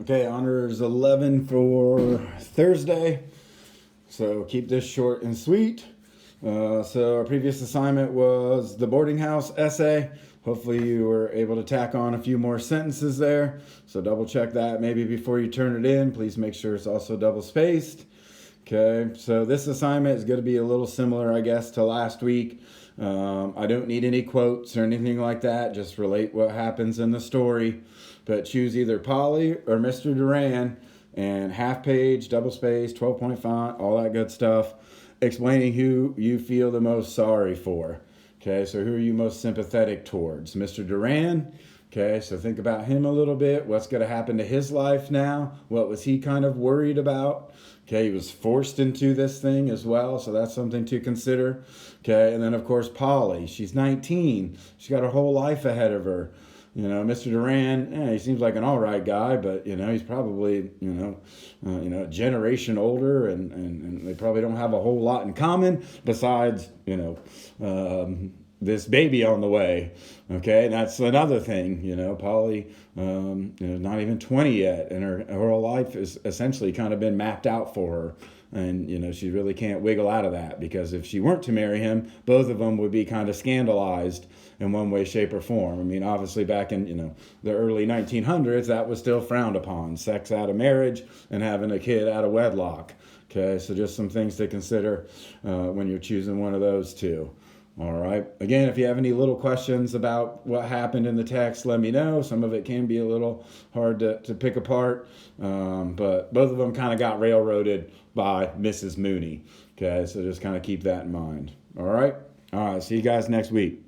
Okay, honors 11 for Thursday. So keep this short and sweet. So our previous assignment was the boarding house essay. Hopefully you were able to tack on a few more sentences there. So double check that maybe before you turn it in. Please make sure it's also double spaced. Okay, so this assignment is going to be a little similar, I guess, to last week. I don't need any quotes or anything like that. Just relate what happens in the story. But choose either Polly or Mr. Duran and half page, double space, 12-point font, all that good stuff, explaining who you feel the most sorry for. Okay, so who are you most sympathetic towards? Mr. Duran. Okay, so think about him a little bit. What's going to happen to his life now? What was he kind of worried about? Okay, he was forced into this thing as well, so that's something to consider. Okay, and then of course Polly. She's 19. She's got her whole life ahead of her. Mr. Duran, he seems like an all right guy, but he's probably a generation older, and they probably don't have a whole lot in common besides this baby on the way. Okay, that's another thing. Polly, not even 20 yet, and her whole life is essentially kind of been mapped out for her. And she really can't wiggle out of that, because if she weren't to marry him, both of them would be kind of scandalized in one way, shape, or form. I mean, obviously back in the early 1900s, that was still frowned upon: sex out of marriage and having a kid out of wedlock. Okay, so just some things to consider when you're choosing one of those two. All right. Again, if you have any little questions about what happened in the text, let me know. Some of it can be a little hard to pick apart, but both of them kind of got railroaded by Mrs. Mooney. Okay, so just kind of keep that in mind. All right. See you guys next week.